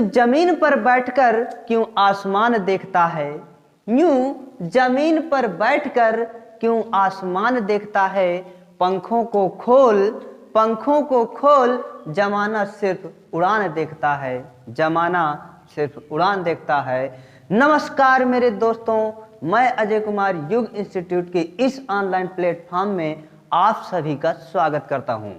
यूं जमीन पर बैठकर क्यों आसमान देखता है, यूं जमीन पर बैठकर क्यों आसमान देखता है। पंखों को खोल जमाना सिर्फ उड़ान देखता है, जमाना सिर्फ उड़ान देखता है। नमस्कार मेरे दोस्तों, मैं अजय कुमार युग इंस्टीट्यूट के इस ऑनलाइन प्लेटफॉर्म में आप सभी का स्वागत करता हूं।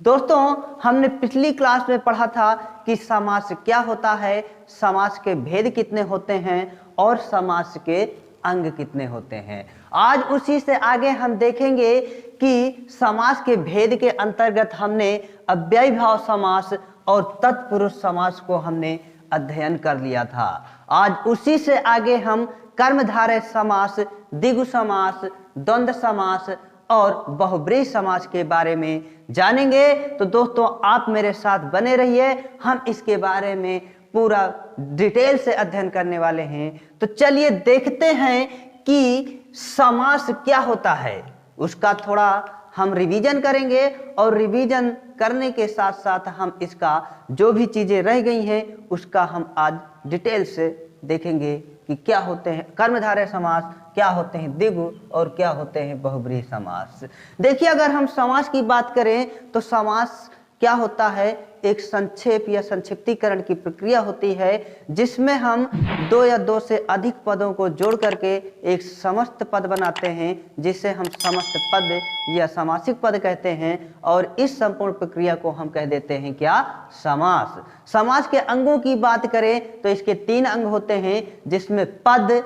दोस्तों, हमने पिछली क्लास में पढ़ा था कि समास क्या होता है, समास के भेद कितने होते हैं और समास के अंग कितने होते हैं। आज उसी से आगे हम देखेंगे कि समास के भेद के अंतर्गत हमने अव्ययी भाव समास और तत्पुरुष समास को हमने अध्ययन कर लिया था। आज उसी से आगे हम कर्मधारय समास, द्विगु समास, द्वंद्व समास और बहुब्रीहि समास के बारे में जानेंगे। तो दोस्तों, आप मेरे साथ बने रहिए, हम इसके बारे में पूरा डिटेल से अध्ययन करने वाले हैं। तो चलिए देखते हैं कि समास क्या होता है, उसका थोड़ा हम रिवीजन करेंगे और रिवीजन करने के साथ साथ हम इसका जो भी चीजें रह गई हैं उसका हम आज डिटेल से देखेंगे कि क्या होते हैं कर्मधारय समास, क्या होते हैं द्विगु और क्या होते हैं बहुब्रीहि समास। देखिए, अगर हम समास की बात करें तो समास क्या होता है, एक संक्षेप या संक्षिप्तीकरण की प्रक्रिया होती है जिसमें हम दो या दो से अधिक पदों को जोड़ करके एक समस्त पद बनाते हैं, जिसे हम समस्त पद या समासिक पद कहते हैं। और इस संपूर्ण प्रक्रिया को हम कह देते हैं क्या, समास। समास के अंगों की बात करें तो इसके 3 अंग होते हैं, जिसमें पद,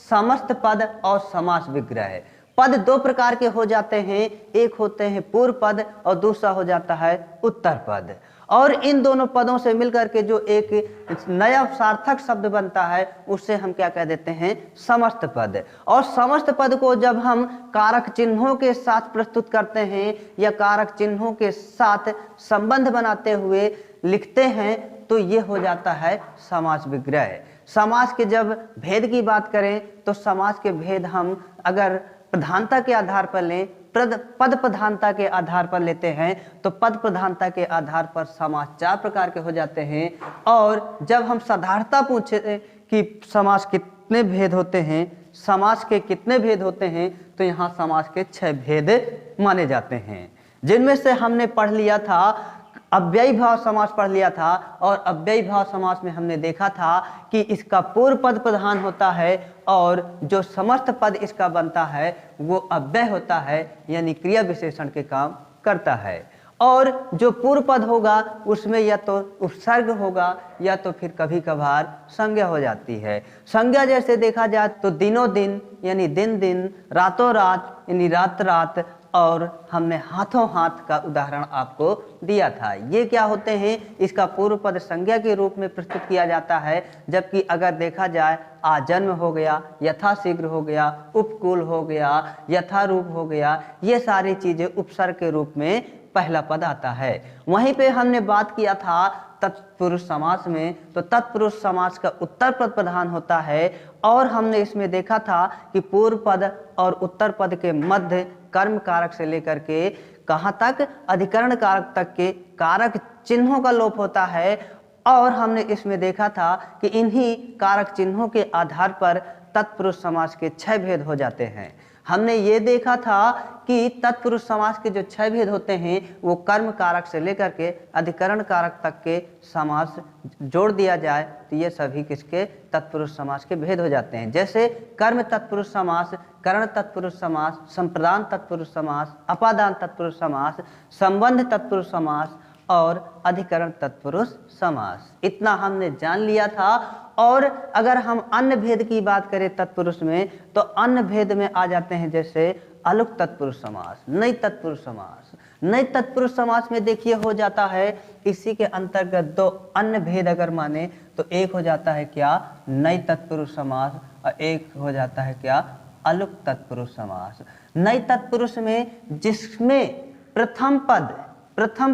समस्त पद और समास विग्रह। पद 2 प्रकार के हो जाते हैं, एक होते हैं पूर्व पद और दूसरा हो जाता है उत्तर पद। और इन दोनों पदों से मिलकर के जो एक नया सार्थक शब्द बनता है उससे हम क्या कह देते हैं, समस्त पद। और समस्त पद को जब हम कारक चिन्हों के साथ प्रस्तुत करते हैं या कारक चिन्हों के साथ संबंध बनाते हुए लिखते हैं तो ये हो जाता है समास विग्रह। समास के जब भेद की बात करें तो समास के भेद हम अगर प्रधानता के आधार पर लें, पद प्रधानता के आधार पर लेते हैं तो पद प्रधानता के आधार पर समास 4 प्रकार के हो जाते हैं। और जब हम साधारणता पूछे कि समास कितने भेद होते हैं, समास के कितने भेद होते हैं, तो यहाँ समास के 6 भेद माने जाते हैं, जिनमें से हमने पढ़ लिया था अव्ययी भाव समास पढ़ लिया था। और अव्ययी भाव समास में हमने देखा था कि इसका पूर्व पद प्रधान होता है और जो समस्त पद इसका बनता है वो अव्यय होता है, यानी क्रिया विशेषण के काम करता है। और जो पूर्व पद होगा उसमें या तो उपसर्ग होगा या तो फिर कभी कभार संज्ञा हो जाती है। संज्ञा जैसे देखा जाए तो दिनों दिन यानी दिन दिन, रातों रात यानी रात रात, और हमने हाथों हाथ का उदाहरण आपको दिया था। ये क्या होते हैं, इसका पूर्व पद संज्ञा के रूप में प्रस्तुत किया जाता है, जबकि अगर देखा जाए आजन्म हो गया, यथाशीघ्र हो गया, उपकूल हो गया, यथारूप हो गया, ये सारी चीजें उपसर्ग के रूप में पहला पद आता है। वहीं पे हमने बात किया था तत्पुरुष समास में, तो तत्पुरुष समास का उत्तर पद प्रधान होता है। और हमने इसमें देखा था कि पूर्व पद और उत्तर पद के मध्य कर्म कारक से लेकर के कहाँ तक, अधिकरण कारक तक के कारक चिन्हों का लोप होता है। और हमने इसमें देखा था कि इन्हीं कारक चिन्हों के आधार पर तत्पुरुष समास के 6 भेद हो जाते हैं। हमने ये देखा था कि तत्पुरुष समास के जो 6 भेद होते हैं वो कर्म कारक से लेकर के अधिकरण कारक तक के समास जोड़ दिया जाए तो ये सभी किसके, तत्पुरुष समास के भेद हो जाते हैं। जैसे कर्म तत्पुरुष समास, करण तत्पुरुष समास, संप्रदान तत्पुरुष समास, अपादान तत्पुरुष समास, संबंध तत्पुरुष समास और अधिकरण तत्पुरुष समास। इतना हमने जान लिया था। और अगर हम अन्य भेद की बात करें तत्पुरुष में तो अन्य भेद में आ जाते हैं, जैसे अलुक तत्पुरुष समास, नई तत्पुरुष समास। नई तत्पुरुष समास में देखिए हो जाता है, इसी के अंतर्गत 2 अन्य भेद अगर माने तो एक हो जाता है क्या, नई तत्पुरुष समास, और एक हो जाता है क्या, अलुक तत्पुरुष समास। नई तत्पुरुष में जिसमें प्रथम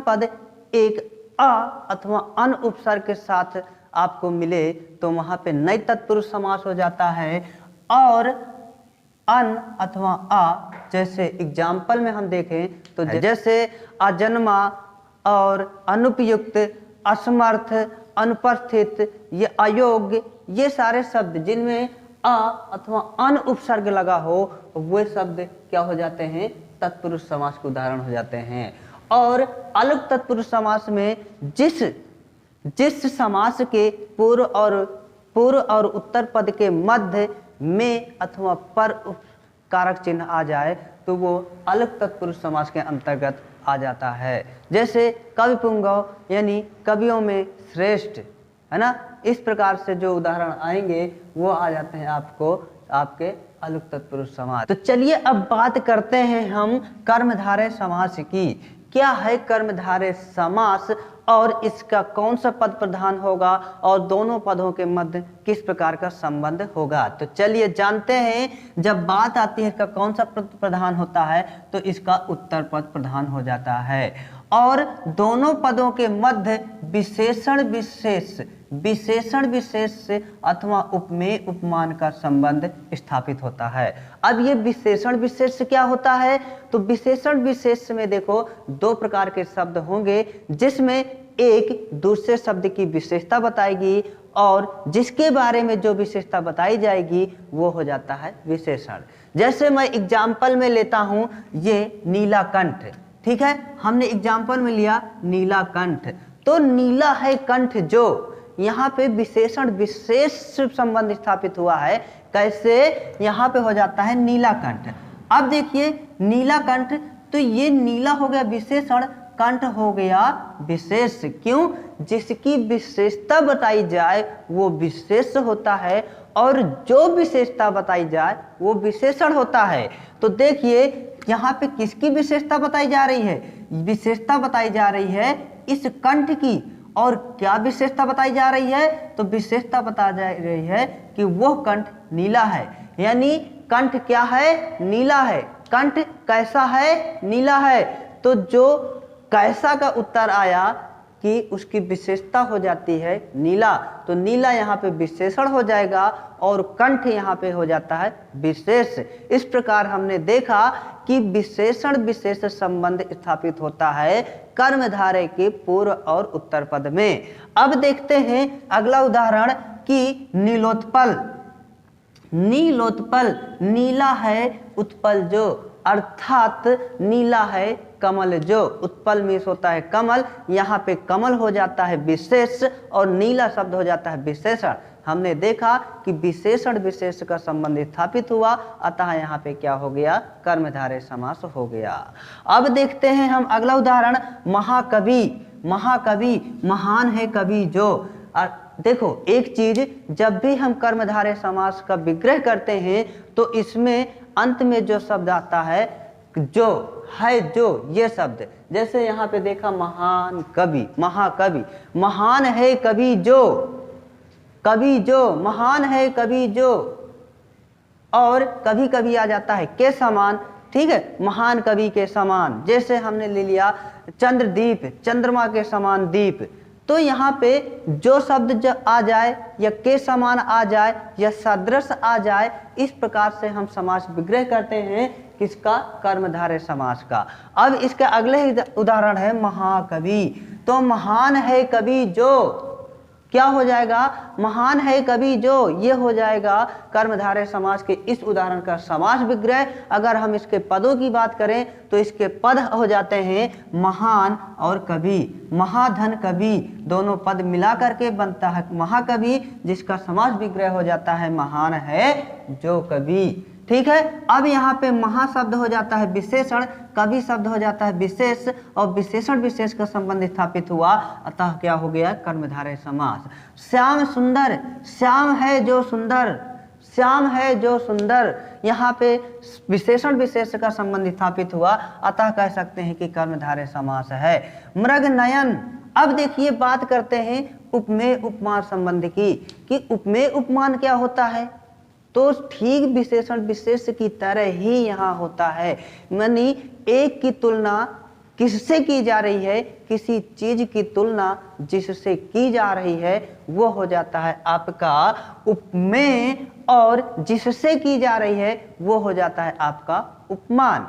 पद एक अ अथवा अन उपसर्ग के साथ आपको मिले तो वहां पे नई तत्पुरुष समास हो जाता है। और अन अथवा आ, जैसे एग्जाम्पल में हम देखें तो जैसे अजन्मा और अनुपयुक्त, असमर्थ अनुपस्थित, ये अयोग्य, ये सारे शब्द जिनमें अ अथवा अन उपसर्ग लगा हो वे शब्द क्या हो जाते हैं, तत्पुरुष समास के उदाहरण हो जाते हैं। और अलग तत्पुरुष समास में जिस समास के पूर्व और उत्तर पद के मध्य में अथवा पर कारक चिन्ह आ जाए तो वो अलग तत्पुरुष समास के अंतर्गत आ जाता है। जैसे कवि पुंगव यानी कवियों में श्रेष्ठ, है ना, इस प्रकार से जो उदाहरण आएंगे वो आ जाते हैं आपके अलग तत्पुरुष समास। तो चलिए अब बात करते हैं हम कर्मधारय समास की। क्या है कर्मधारय समास और इसका कौन सा पद प्रधान होगा और दोनों पदों के मध्य किस प्रकार का संबंध होगा। तो चलिए जानते हैं, जब बात आती है इसका कौन सा पद प्रधान होता है तो इसका उत्तर पद प्रधान हो जाता है। और दोनों पदों के मध्य विशेषण विशेष अथवा उपमेय उपमान का संबंध स्थापित होता है। अब ये विशेषण विशेष क्या होता है, तो विशेषण विशेष में देखो दो प्रकार के शब्द होंगे, जिसमें एक दूसरे शब्द की विशेषता बताएगी और जिसके बारे में जो विशेषता बताई जाएगी वो हो जाता है विशेषण। जैसे मैं एग्जाम्पल में लेता हूं ये नीलाकंठ, ठीक है, हमने एग्जाम्पल में लिया नीलाकंठ, तो नीला है कंठ, जो यहाँ पे विशेषण विशेष संबंध स्थापित हुआ है। कैसे, यहाँ पे हो जाता है नीलाकंठ। अब देखिए नीलाकंठ, तो ये नीला हो गया विशेषण, कंठ हो गया विशेष। क्यों, जिसकी विशेषता बताई जाए वो विशेष होता है और जो विशेषता बताई जाए वो विशेषण होता है। तो देखिए यहाँ पे किसकी विशेषता बताई जा रही है, विशेषता बताई जा रही है इस कंठ की। और क्या विशेषता बताई जा रही है, तो विशेषता बताई जा रही है कि वह कंठ नीला है, यानी कंठ क्या है, नीला है। कंठ कैसा है, नीला है। तो जो कैसा का उत्तर आया कि उसकी विशेषता हो जाती है नीला, तो नीला यहाँ पे विशेषण हो जाएगा और कंठ यहाँ पे हो जाता है विशेष। इस प्रकार हमने देखा कि विशेषण विशेष संबंध स्थापित होता है कर्मधारय के पूर्व और उत्तर पद में। अब देखते हैं अगला उदाहरण कि नीलोत्पल। नीलोत्पल, नीला है उत्पल जो, अर्थात नीला है कमल जो। उत्पल में होता है कमल, यहाँ पे कमल हो जाता है विशेष और नीला शब्द हो जाता है विशेषण। हमने देखा कि विशेषण विशेष का संबंध स्थापित हुआ, अतः यहाँ पे क्या हो गया, कर्मधारय समास हो गया। अब देखते हैं हम अगला उदाहरण महाकवि। महाकवि, महान है कवि जो। देखो एक चीज, जब भी हम कर्मधारय समास का विग्रह करते हैं तो इसमें अंत में जो शब्द आता है जो है, जो ये शब्द, जैसे यहाँ पे देखा महान कवि, महाकवि, महान है कवि जो, कवि जो, महान है कवि जो। और कभी कभी आ जाता है के समान, ठीक है, महान कवि के समान। जैसे हमने ले लिया चंद्रदीप, चंद्रमा के समान दीप। तो यहाँ पे जो शब्द जब आ जाए या के समान आ जाए या सदृश आ जाए, इस प्रकार से हम समास विग्रह करते हैं किसका, कर्मधारय समास का। अब इसका अगले ही उदाहरण है महाकवि। तो महान है कवि जो, क्या हो जाएगा, महान है कवि जो, ये हो जाएगा कर्मधारय समास के इस उदाहरण का समास विग्रह। अगर हम इसके पदों की बात करें तो इसके पद हो जाते हैं महान और कवि। महाधन कवि, दोनों पद मिला करके बनता है महाकवि, जिसका समास विग्रह हो जाता है महान है जो कवि। ठीक है, अब यहाँ पे महा शब्द हो जाता है विशेषण, कवि शब्द हो जाता है विशेष और विशेषण विशेष का संबंध स्थापित हुआ, अतः क्या हो गया, कर्मधारय समास। श्याम सुंदर, श्याम है जो सुंदर, श्याम है जो सुंदर, यहाँ पे विशेषण विशेष का संबंध स्थापित हुआ, अतः कह सकते हैं कि कर्मधारय समास है। मृग नयन। अब देखिए बात करते हैं उपमेय उपमान संबंध की, कि उपमेय उपमान क्या होता है, तो ठीक विशेषण विशेष की तरह ही यहाँ होता है। यानी एक की तुलना किससे की जा रही है, किसी चीज की तुलना जिससे की जा रही है वो हो जाता है आपका उपमेय, और जिससे की जा रही है वो हो जाता है आपका उपमान।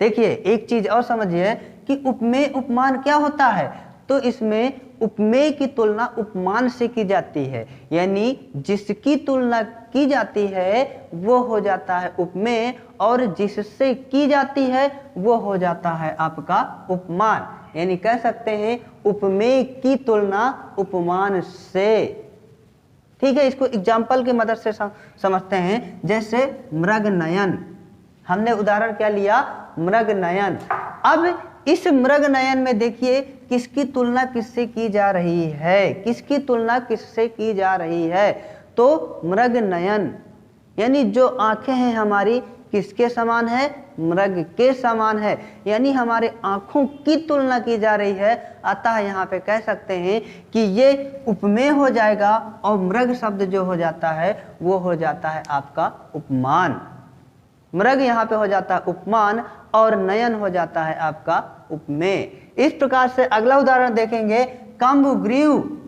देखिए एक चीज और समझिए कि उपमेय उपमान क्या होता है, तो इसमें उपमेय की तुलना उपमान से की जाती है, यानी जिसकी तुलना की जाती है वो हो जाता है उपमेय और जिससे की जाती है वो हो जाता है आपका उपमान। यानी कह सकते हैं उपमेय की तुलना उपमान से। ठीक है, इसको एग्जाम्पल की मदद से समझते हैं। जैसे मृगनयन, हमने उदाहरण क्या लिया, मृगनयन। अब इस मृगनयन में देखिए किसकी तुलना किससे की जा रही है, किसकी तुलना किससे की जा रही है, तो मृगनयन यानी जो आंखें हैं हमारी किसके समान है, मृग के समान है, यानी हमारे आंखों की तुलना की जा रही है। अतः यहाँ पे कह सकते हैं कि ये उपमेय हो जाएगा और मृग शब्द जो हो जाता है वो हो जाता है आपका उपमान। मृग यहाँ पे हो जाता है उपमान और नयन हो जाता है आपका उपमेय। इस प्रकार से अगला उदाहरण देखेंगे, कम्बग्रीव,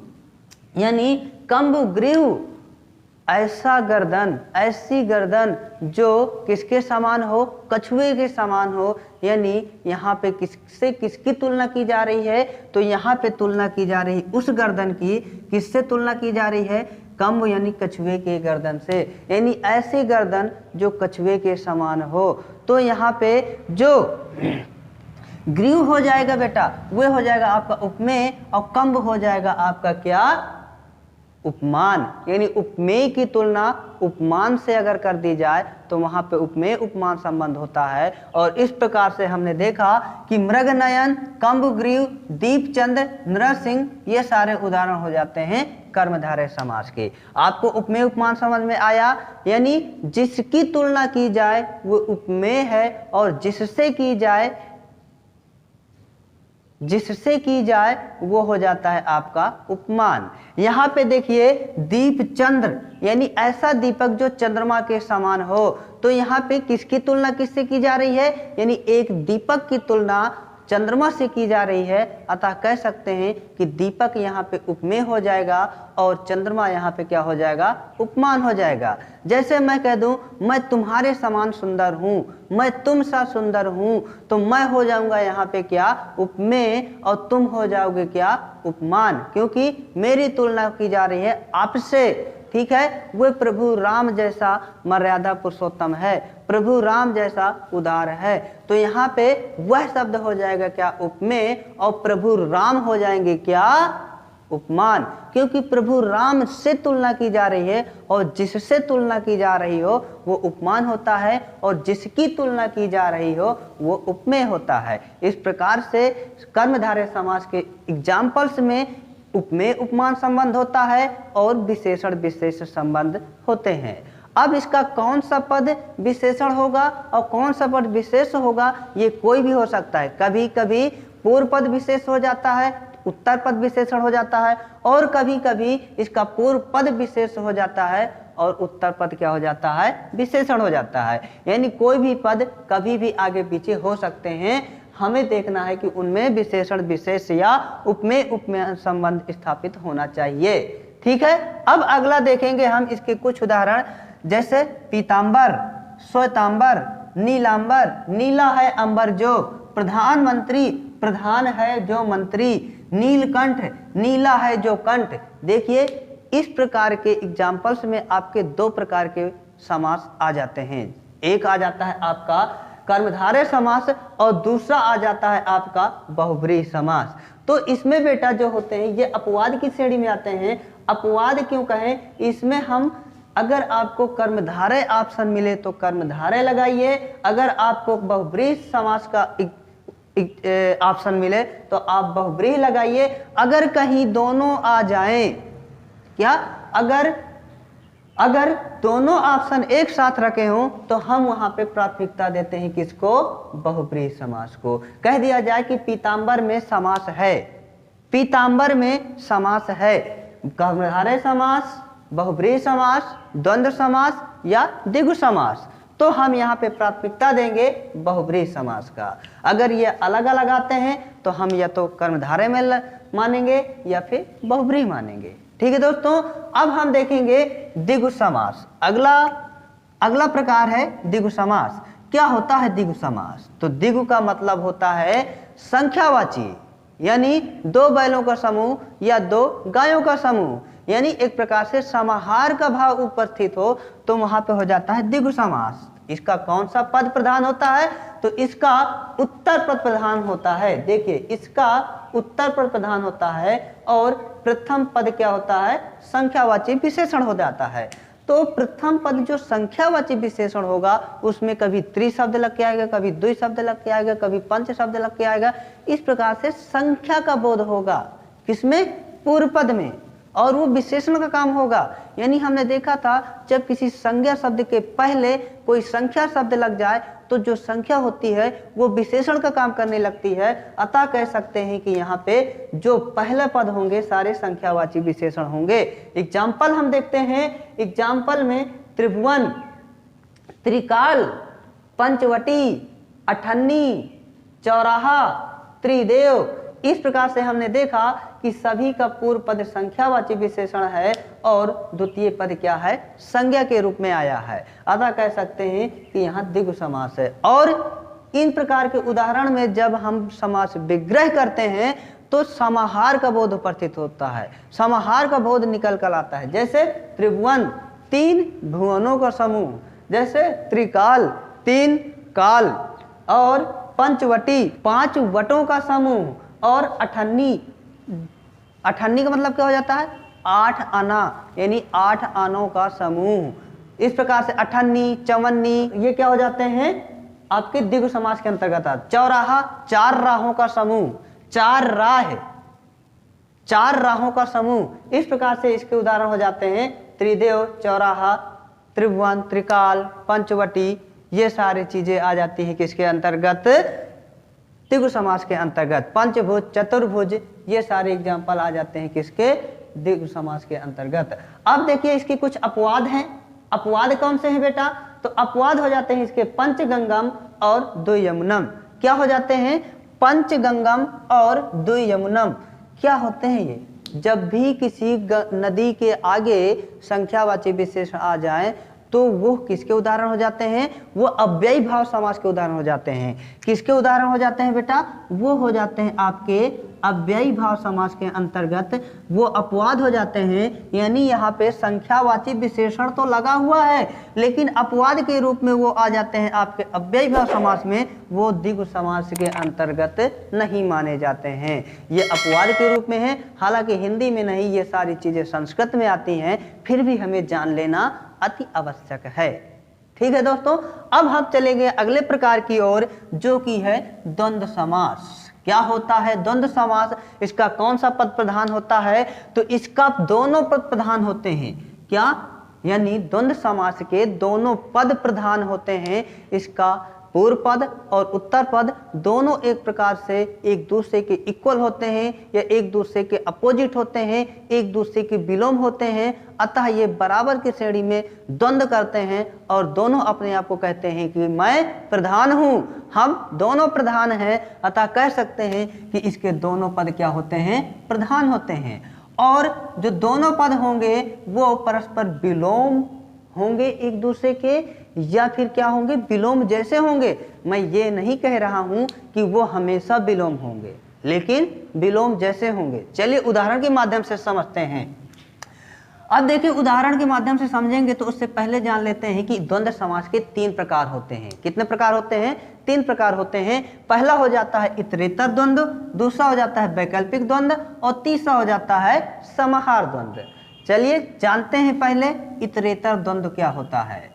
यानी कम्बग्रीव ऐसा गर्दन, ऐसी गर्दन जो किसके समान हो, कछुए के समान हो। यानी यहाँ पे किससे किसकी तुलना की जा रही है, तो यहाँ पे तुलना की जा रही उस गर्दन की, किससे तुलना की जा रही है, कम्ब यानी कछुए के गर्दन से, यानी ऐसी गर्दन जो कछुए के समान हो। तो यहाँ पे जो ग्रीव हो जाएगा बेटा वो हो जाएगा आपका उपमेय और कम्ब हो जाएगा आपका क्या, उपमान। यानी उपमेय की तुलना उपमान से अगर कर दी जाए तो वहां पे उपमेय उपमान संबंध होता है। और इस प्रकार से हमने देखा कि मृगनयन, कम्बग्रीव, दीपचंद, नरसिंह ये सारे उदाहरण हो जाते हैं कर्मधारय समास के। आपको उपमेय उपमान समझ में आया, यानी जिसकी तुलना की जाए वो उपमेय है और जिससे की जाए वो हो जाता है आपका उपमान। यहाँ पे देखिए दीपचंद्र, यानी ऐसा दीपक जो चंद्रमा के समान हो। तो यहाँ पे किसकी तुलना किससे की जा रही है, यानी एक दीपक की तुलना चंद्रमा से की जा रही है। अतः कह सकते हैं कि दीपक यहाँ पे उपमेय हो जाएगा और चंद्रमा यहाँ पे क्या हो जाएगा, उपमान हो जाएगा। जैसे मैं कह दूं मैं तुम्हारे समान सुंदर हूँ, मैं तुम सा सुंदर हूँ, तो मैं हो जाऊंगा यहाँ पे क्या, उपमेय, और तुम हो जाओगे क्या, उपमान, क्योंकि मेरी तुलना की जा रही है आपसे। ठीक है, वो प्रभु राम जैसा मर्यादा पुरुषोत्तम है, प्रभु राम जैसा उदार है। तो यहाँ पे वह शब्द हो जाएगा क्या, उपमेय, और प्रभु राम हो जाएंगे क्या, उपमान, क्योंकि प्रभु राम से तुलना की जा रही है और जिससे तुलना की जा रही हो वो उपमान होता है और जिसकी तुलना की जा रही हो वो उपमेय होता है। इस प्रकार से कर्मधारय समास के एग्जाम्पल्स में उपमेय उपमान संबंध होता है और विशेषण विशेष संबंध होते हैं। अब इसका कौन सा पद विशेषण होगा और कौन सा पद विशेष होगा, ये कोई भी हो सकता है। कभी कभी पूर्व पद विशेष हो जाता है, उत्तर पद विशेषण हो जाता है, और कभी कभी इसका पूर्व पद विशेष हो जाता है और उत्तर पद क्या हो जाता है, विशेषण हो जाता है। यानी कोई भी पद कभी भी आगे पीछे हो सकते हैं, हमें देखना है कि उनमें विशेषण विशेष या उपमेय उपमेय संबंध स्थापित होना चाहिए। ठीक है, अब अगला देखेंगे हम इसके कुछ उदाहरण, जैसे पीतांबर, श्वेतांबर, नीलांबर, नीला है अंबर जो, प्रधानमंत्री, प्रधान है जो मंत्री, नीलकंठ, नीला है जो कंठ। देखिए इस प्रकार के एग्जाम्पल्स में आपके दो प्रकार के समास आ जाते हैं। एक आ जाता है आपका कर्मधारय समास और दूसरा आ जाता है आपका बहुब्रीहि समास। तो इसमें बेटा जो होते हैं ये अपवाद की श्रेणी में आते हैं। अपवाद क्यों कहें, इसमें हम अगर आपको कर्मधारय ऑप्शन मिले तो कर्मधारय लगाइए, अगर आपको बहुब्रीहि समास का ऑप्शन मिले तो आप बहुब्रीहि लगाइए। अगर कहीं दोनों आ जाएं, क्या अगर दोनों ऑप्शन एक साथ रखे हों तो हम वहां पे प्राथमिकता देते हैं किसको, बहुब्रीहि समास को। कह दिया जाए कि पीतांबर में समास है, पीतांबर में समास है, कर्मधारय समास, बहुब्रीहि समास, द्वंद्व समास या द्विगु समास, तो हम यहाँ पे प्राथमिकता देंगे बहुब्रीहि समास का। अगर ये अलग अलग आते हैं तो हम या तो कर्मधारय में मानेंगे या फिर बहुब्रीहि मानेंगे। ठीक है दोस्तों, अब हम देखेंगे द्विगु समास। अगला प्रकार है द्विगु समास। क्या होता है द्विगु समास, तो द्विगु का मतलब होता है संख्यावाची, यानी दो बैलों का समूह या दो गायों का समूह, यानी एक प्रकार से समाहार का भाव उपस्थित हो तो वहां पे हो जाता है द्विगु समास। इसका कौन सा पद प्रधान होता है? तो इसका उत्तर पद प्रधान होता है। देखिए, इसका उत्तर पद प्रधान होता है और प्रथम पद क्या होता है? संख्यावाची विशेषण हो जाता है। तो प्रथम पद जो संख्यावाची विशेषण होगा उसमें कभी त्रि शब्द लग के आएगा, कभी द्वि शब्द लग के आएगा, कभी पंच शब्द लग के आएगा। इस प्रकार से संख्या का बोध होगा किसमें? पूर्व पद में, और वो विशेषण का काम होगा। यानी हमने देखा था जब किसी संज्ञा शब्द के पहले कोई संख्या शब्द लग जाए तो जो संख्या होती है वो विशेषण का काम करने लगती है। अतः कह सकते हैं कि यहाँ पे जो पहले पद होंगे सारे संख्यावाची विशेषण होंगे। एग्जाम्पल हम देखते हैं। एग्जाम्पल में त्रिभुवन, त्रिकाल, पंचवटी, अठन्नी, चौराहा, त्रिदेव, इस प्रकार से हमने देखा कि सभी का पूर्व पद संख्यावाची विशेषण है और द्वितीय पद क्या है? संज्ञा के रूप में आया है। अतः कह सकते हैं कि यहाँ द्विगु समास है। और इन प्रकार के उदाहरण में जब हम समास विग्रह करते हैं तो समाहार का बोध उपस्थित होता है, समाहार का बोध निकल कर आता है। जैसे त्रिभुवन, तीन भुवनों का समूह, जैसे त्रिकाल, तीन काल, और पंचवटी, पांच वटों का समूह, और अठन्नी, अठन्नी का मतलब क्या हो जाता है? आठ आना, यानी आठ आनों का समूह। इस प्रकार से अठन्नी, चवन्नी, ये क्या हो जाते हैं? आपके द्विगु समास के अंतर्गत आते। चौराहा, चार राहों का समूह, चार राह, चार राहों का समूह। इस प्रकार से इसके उदाहरण हो जाते हैं त्रिदेव, चौराहा, त्रिभुवन, त्रिकाल, पंचवटी। ये सारी चीजें आ जाती हैं किसके अंतर्गत? द्विगु समास के अंतर्गत। पंचभुज, चतुर्भुज, ये सारे एग्जाम्पल आ जाते हैं किसके? द्विगु समास के अंतर्गत। अब देखिए इसके कुछ अपवाद हैं। अपवाद कौन से हैं बेटा? तो अपवाद हो जाते हैं इसके पंचगंगम और द्वियमुनम। क्या हो जाते हैं? पंचगंगम और द्वियमुनम। क्या होते हैं ये? जब भी किसी नदी के आगे संख्यावाची विशेषण आ जाए तो वो किसके उदाहरण हो जाते हैं? वो अव्ययी भाव समास के उदाहरण हो जाते हैं। किसके उदाहरण हो जाते हैं बेटा? वो हो जाते हैं आपके अव्ययी भाव समास के अंतर्गत वो अपवाद हो जाते हैं। यानी यहाँ पे संख्यावाची विशेषण तो लगा हुआ है लेकिन अपवाद के रूप में वो आ जाते हैं आपके अव्ययी भाव समास में, वो द्विगु समास के अंतर्गत नहीं माने जाते हैं। ये अपवाद के रूप में है। हालांकि हिंदी में नहीं, ये सारी चीजें संस्कृत में आती हैं, फिर भी हमें जान लेना अति आवश्यक है। ठीक है दोस्तों, अब हम चलेंगे अगले प्रकार की ओर जो कि है द्वंद्व समास। क्या होता है द्वंद्व समास? इसका कौन सा पद प्रधान होता है? तो इसका दोनों पद प्रधान होते हैं। क्या? यानी द्वंद्व समास के दोनों पद प्रधान होते हैं। इसका पूर्व पद और उत्तर पद दोनों एक प्रकार से एक दूसरे के इक्वल होते हैं या एक दूसरे के अपोजिट होते हैं, एक दूसरे के विलोम होते हैं। अतः ये बराबर की श्रेणी में द्वंद्व करते हैं और दोनों अपने आप को कहते हैं कि मैं प्रधान हूँ, हम दोनों प्रधान हैं। अतः कह सकते हैं कि इसके दोनों पद क्या होते हैं? प्रधान होते हैं। और जो दोनों पद होंगे वो परस्पर विलोम होंगे एक दूसरे के, या फिर क्या होंगे? विलोम जैसे होंगे। मैं ये नहीं कह रहा हूं कि वो हमेशा विलोम होंगे, लेकिन विलोम जैसे होंगे। चलिए उदाहरण के माध्यम से समझते हैं। अब देखिए उदाहरण के माध्यम से समझेंगे तो उससे पहले जान लेते हैं कि द्वंद्व समास के तीन प्रकार होते हैं। कितने प्रकार होते हैं? तीन प्रकार होते हैं। पहला हो जाता है इतरेतर द्वंद्व, दूसरा हो जाता है वैकल्पिक द्वंद्व और तीसरा हो जाता है समाहार द्वंद्व। चलिए जानते हैं पहले इतरेतर द्वंद्व क्या होता है।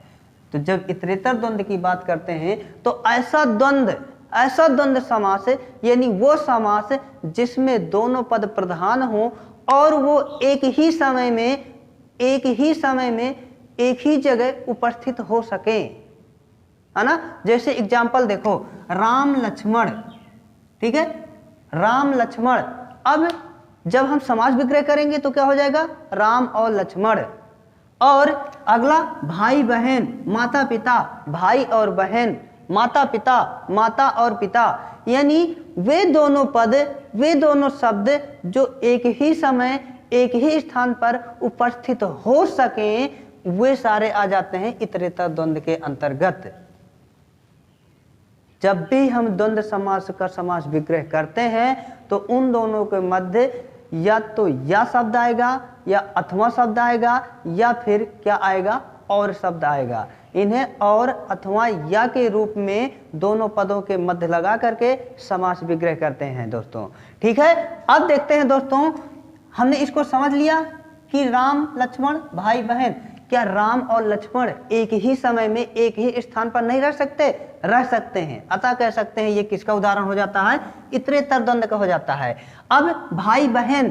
तो जब इतरेतर द्वंद्व की बात करते हैं तो ऐसा द्वंद्व समास यानी वो समास जिसमें दोनों पद प्रधान हो और वो एक ही समय में एक ही जगह उपस्थित हो सके, है ना। जैसे एग्जाम्पल देखो, राम लक्ष्मण, ठीक है, राम लक्ष्मण। अब जब हम समास विग्रह करेंगे तो क्या हो जाएगा? राम और लक्ष्मण। और अगला भाई बहन, माता पिता, भाई और बहन, माता पिता, माता और पिता। यानी वे दोनों पद, वे दोनों शब्द जो एक ही समय एक ही स्थान पर उपस्थित हो सके, वे सारे आ जाते हैं इतरेतर द्वंद्व के अंतर्गत। जब भी हम द्वंद्व समास का समास विग्रह करते हैं तो उन दोनों के मध्य या तो या शब्द आएगा या अथवा शब्द आएगा या फिर क्या आएगा, और शब्द आएगा। इन्हें और अथवा या के रूप में दोनों पदों के मध्य लगा करके समास विग्रह करते हैं दोस्तों। ठीक है, अब देखते हैं दोस्तों, हमने इसको समझ लिया कि राम लक्ष्मण भाई बहन, क्या राम और लक्ष्मण एक ही समय में एक ही स्थान पर नहीं रह सकते? रह सकते हैं। अतः कह सकते हैं ये किसका उदाहरण हो जाता है? इतरेतर द्वंद्व का हो जाता है। अब भाई बहन,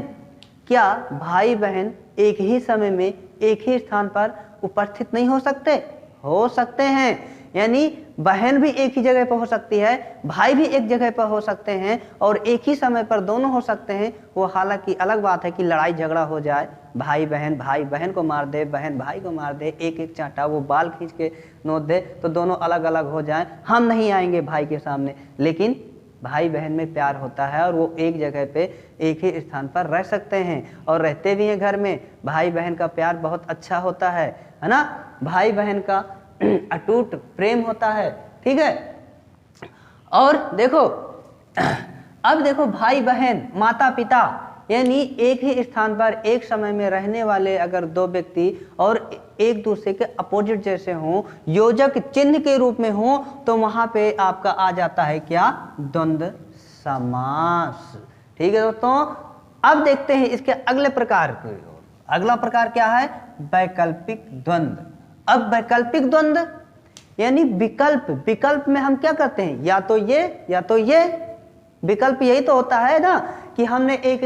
क्या भाई बहन एक ही समय में एक ही स्थान पर उपस्थित नहीं हो सकते? हो सकते हैं। यानी बहन भी एक ही जगह पर हो सकती है, भाई भी एक जगह पर हो सकते हैं और एक ही समय पर दोनों हो सकते हैं। वो हालांकि अलग बात है कि लड़ाई झगड़ा हो जाए, भाई बहन को मार दे, बहन भाई को मार दे, एक एक चांटा वो बाल खींच के नोच दे, तो दोनों अलग अलग हो जाएं, हम नहीं आएंगे भाई के सामने। लेकिन भाई बहन में प्यार होता है और वो एक jगह पे एक ही स्थान पर रह सकते हैं और रहते भी हैं घर में। भाई बहन का प्यार बहुत अच्छा होता है ना, भाई बहन का अटूट प्रेम होता है। ठीक है, और देखो अब देखो भाई बहन माता पिता, यानी एक ही स्थान पर एक समय में रहने वाले अगर दो व्यक्ति और एक दूसरे के अपोजिट जैसे हों, योजक चिन्ह के रूप में हों, तो वहां पे आपका आ जाता है क्या? द्वंद्व समास। ठीक है दोस्तों, अब देखते हैं इसके अगले प्रकार को। अगला प्रकार क्या है? वैकल्पिक द्वंद्व। अब वैकल्पिक द्वंद्व यानी विकल्प, विकल्प में हम क्या करते हैं? या तो ये या तो ये। विकल्प यही तो होता है ना कि हमने एक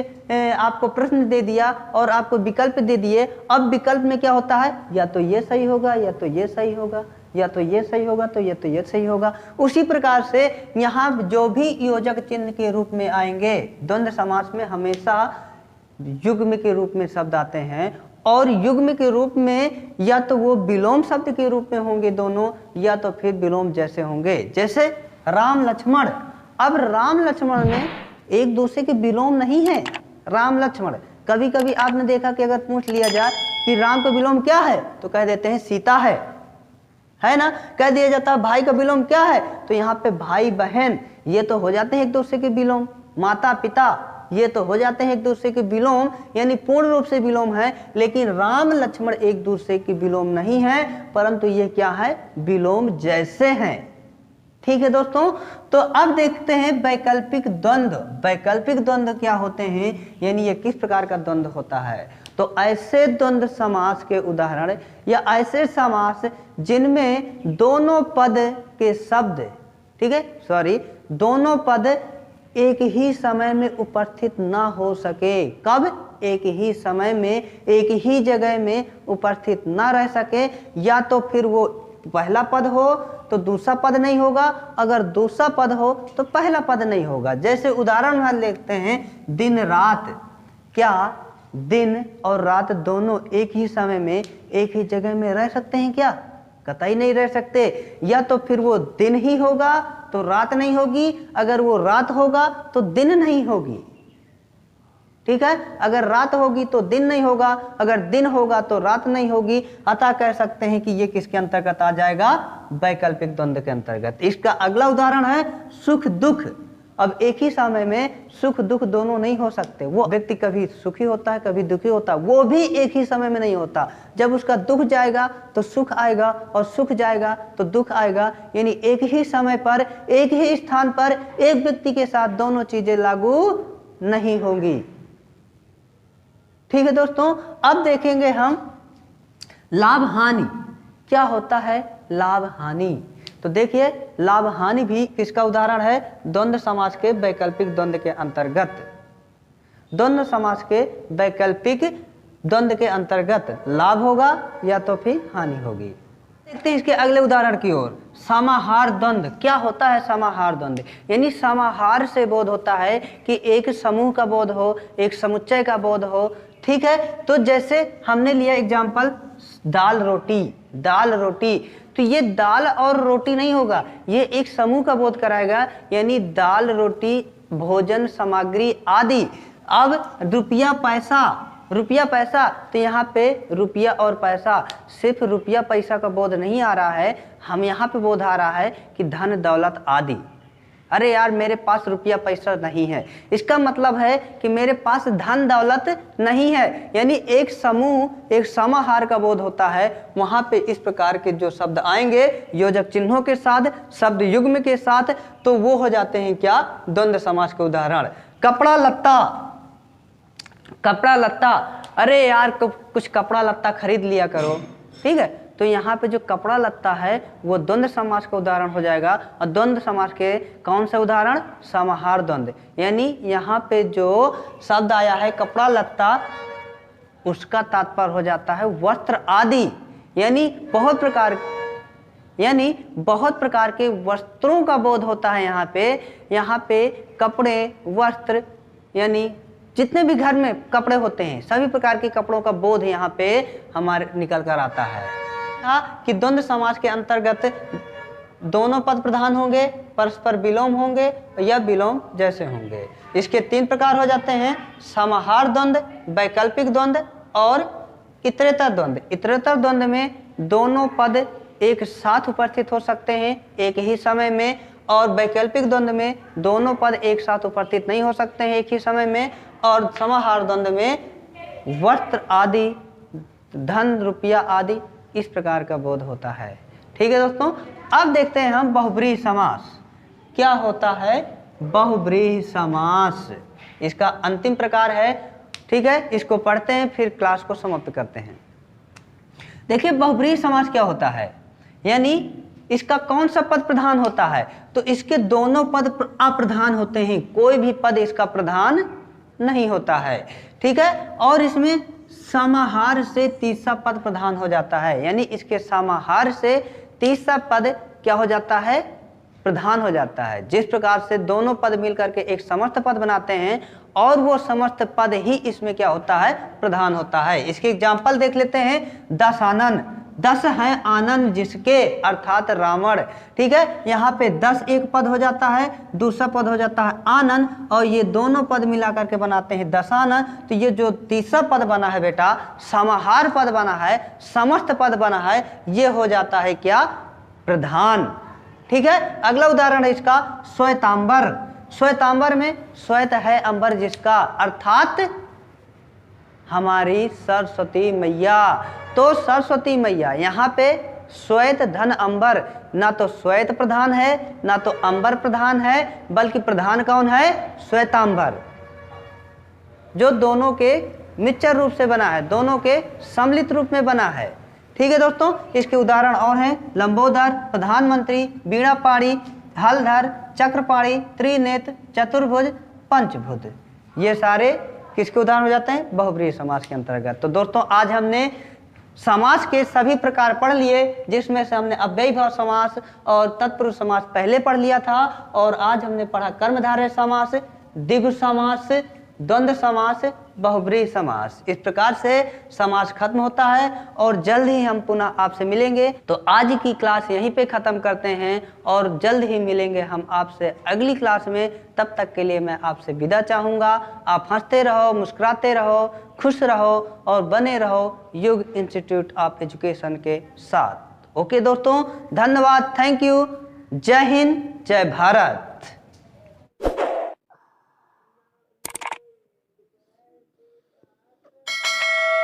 आपको प्रश्न दे दिया और आपको विकल्प दे दिए। अब विकल्प में क्या होता है? या तो ये सही होगा या तो ये सही होगा, या तो ये सही होगा तो ये सही होगा। उसी प्रकार से यहाँ जो भी योजक चिन्ह के रूप में आएंगे द्वंद्व समास में हमेशा युग्म के रूप में शब्द आते हैं, और युग्म के रूप में या तो वो विलोम शब्द के रूप में होंगे दोनों, या तो फिर विलोम जैसे होंगे। जैसे राम लक्ष्मण, अब राम लक्ष्मण में एक दूसरे के विलोम नहीं है। राम लक्ष्मण, कभी कभी आपने देखा कि अगर पूछ लिया जाए कि राम का विलोम क्या है, तो कह देते हैं सीता है ना। कह दिया जाता है भाई का विलोम क्या है, तो यहाँ पे भाई बहन ये तो हो जाते हैं एक दूसरे के विलोम। माता पिता ये तो हो जाते हैं एक दूसरे के विलोम, यानी पूर्ण रूप से विलोम है। लेकिन राम लक्ष्मण एक दूसरे के विलोम नहीं है, परंतु ये क्या है? विलोम जैसे हैं। ठीक है दोस्तों, तो अब देखते हैं वैकल्पिक द्वंद्व। वैकल्पिक द्वंद्व क्या होते हैं, यानी ये किस प्रकार का द्वंद्व होता है? तो ऐसे द्वंद्व समास के उदाहरण या ऐसे समास जिनमें दोनों पद के शब्द, ठीक है, सॉरी, दोनों पद एक ही समय में उपस्थित ना हो सके। कब? एक ही समय में एक ही जगह में उपस्थित ना रह सके, या तो फिर वो पहला पद हो तो दूसरा पद नहीं होगा, अगर दूसरा पद हो तो पहला पद नहीं होगा। जैसे उदाहरण हम देखते हैं दिन रात, क्या दिन और रात दोनों एक ही समय में एक ही जगह में रह सकते हैं? क्या? कतई नहीं रह सकते। या तो फिर वो दिन ही होगा तो रात नहीं होगी, अगर वो रात होगा तो दिन नहीं होगी। ठीक है, अगर रात होगी तो दिन नहीं होगा, अगर दिन होगा तो रात नहीं होगी। अतः कह सकते हैं कि ये किसके अंतर्गत आ जाएगा? वैकल्पिक द्वंद्व के अंतर्गत। इसका अगला उदाहरण है सुख दुख। अब एक ही समय में सुख दुख दोनों नहीं हो सकते। वो व्यक्ति कभी सुखी होता है कभी दुखी होता है, वो भी एक ही समय में नहीं होता। जब उसका दुख जाएगा तो सुख आएगा और सुख जाएगा तो दुख आएगा। यानी एक ही समय पर एक ही स्थान पर एक व्यक्ति के साथ दोनों चीजें लागू नहीं होंगी। ठीक है दोस्तों, अब देखेंगे हम लाभ हानि। क्या होता है लाभ हानि? तो देखिए लाभ हानि भी किसका उदाहरण है? द्वंद्व समास के वैकल्पिक द्वंद्व के अंतर्गत। द्वंद्व समास के वैकल्पिक द्वंद्व के अंतर्गत लाभ होगा या तो फिर हानि होगी। देखते हैं इसके अगले उदाहरण की ओर। समाहार द्वंद्व। क्या होता है समाहार द्वंद्व? यानी समाहार से बोध होता है कि एक समूह का बोध हो, एक समुच्चय का बोध हो। ठीक है, तो जैसे हमने लिया एग्जाम्पल दाल रोटी, दाल रोटी, तो ये दाल और रोटी नहीं होगा, ये एक समूह का बोध कराएगा। यानी दाल रोटी भोजन सामग्री आदि। अब रुपया पैसा, रुपया पैसा, तो यहाँ पे रुपया और पैसा, सिर्फ रुपया पैसा का बोध नहीं आ रहा है, हम यहाँ पे बोध आ रहा है कि धन दौलत आदि। अरे यार मेरे पास रुपया पैसा नहीं है, इसका मतलब है कि मेरे पास धन दौलत नहीं है। यानी एक समूह, एक समाहार का बोध होता है, वहां पे इस प्रकार के जो शब्द आएंगे योजक चिन्हों के साथ, शब्द युग्म के साथ, तो वो हो जाते हैं क्या, द्वंद्व समास के उदाहरण। कपड़ा लत्ता, कपड़ा लत्ता, अरे यार कुछ कपड़ा लत्ता खरीद लिया करो, ठीक है। तो यहाँ पे जो कपड़ा लत्ता है वो द्वंद्व समास का उदाहरण हो जाएगा। और द्वंद्व समास के कौन से उदाहरण, समाहार द्वंद्व। यानी यहाँ पे जो शब्द आया है कपड़ा लत्ता, उसका तात्पर्य हो जाता है वस्त्र आदि, यानी बहुत प्रकार के वस्त्रों का बोध होता है यहाँ पे कपड़े, वस्त्र, यानी जितने भी घर में कपड़े होते हैं सभी प्रकार के कपड़ों का बोध यहाँ पे हमारे निकल कर आता है। कि द्वंद्व समास के अंतर्गत दोनों पद प्रधान होंगे, परस्पर विलोम होंगे या विलोम जैसे होंगे। इसके 3 प्रकार हो जाते हैं, समाहार द्वंद्व, वैकल्पिक द्वंद्व और इतरेतर द्वंद्व। इतरेतर द्वंद्व में दोनों पद एक साथ उपस्थित हो सकते हैं एक ही समय में, और वैकल्पिक द्वंद्व में दोनों पद एक साथ उपस्थित नहीं हो सकते हैं एक ही समय में। और समाहार द्वंद्व में वस्त्र आदि, धन, रुपया आदि, इस प्रकार का बोध होता है। ठीक है दोस्तों, अब देखते हैं हम बहुब्रीहि समास। क्या होता है बहुब्रीहि समास, इसका अंतिम प्रकार है। ठीक है, इसको पढ़ते हैं फिर क्लास को समाप्त करते हैं। देखिए बहुब्रीहि समास क्या होता है, यानी इसका कौन सा पद प्रधान होता है, तो इसके दोनों पद अप्रधान होते हैं, कोई भी पद इसका प्रधान नहीं होता है। ठीक है, और इसमें समाहार से तीसरा पद प्रधान हो जाता है, यानी इसके समाहार से तीसरा पद क्या हो जाता है, प्रधान हो जाता है। जिस प्रकार से दोनों पद मिलकर के एक समस्त पद बनाते हैं और वो समस्त पद ही इसमें क्या होता है, प्रधान होता है। इसके एग्जाम्पल देख लेते हैं। 10 आनन, 10 है आनंद जिसके, अर्थात रावण। ठीक है, यहाँ पे 10 एक पद हो जाता है, दूसरा पद हो जाता है आनंद, और ये दोनों पद मिलाकर के बनाते हैं दशानन। तो ये जो तीसरा पद बना है बेटा, समाहार पद बना है, समस्त पद बना है, ये हो जाता है क्या, प्रधान। ठीक है, अगला उदाहरण है इसका श्वेतांबर। श्वेतांबर में श्वेत है अंबर जिसका, अर्थात हमारी सरस्वती मैया। तो सरस्वती मैया, यहाँ पे श्वेत धन अंबर, ना तो श्वेत प्रधान है ना तो अंबर प्रधान है, बल्कि प्रधान कौन है, श्वेतांबर, जो दोनों के मिश्र रूप से बना है, दोनों के सम्मिलित रूप में बना है। ठीक है दोस्तों, इसके उदाहरण और हैं लंबोदर, प्रधानमंत्री, वीणापाणी, हलधर, चक्रपाणी, त्रिनेत्र, चतुर्भुज, पंचभुज। ये सारे किसके उदाहरण हो जाते हैं, बहुब्रीहि समास के अंतर्गत। तो दोस्तों आज हमने समास के सभी प्रकार पढ़ लिए, जिसमें से हमने अव्ययीभाव समास और तत्पुरुष समास पहले पढ़ लिया था, और आज हमने पढ़ा कर्मधारय समास, द्विगु समास, द्वंद्व समास, बहुब्रीहि समास। इस प्रकार से समास खत्म होता है और जल्द ही हम पुनः आपसे मिलेंगे। तो आज की क्लास यहीं पे खत्म करते हैं और जल्द ही मिलेंगे हम आपसे अगली क्लास में। तब तक के लिए मैं आपसे विदा चाहूँगा। आप हंसते रहो, मुस्कुराते रहो, खुश रहो और बने रहो युग इंस्टीट्यूट ऑफ एजुकेशन के साथ। ओके दोस्तों, धन्यवाद, थैंक यू, जय हिंद, जय भारत।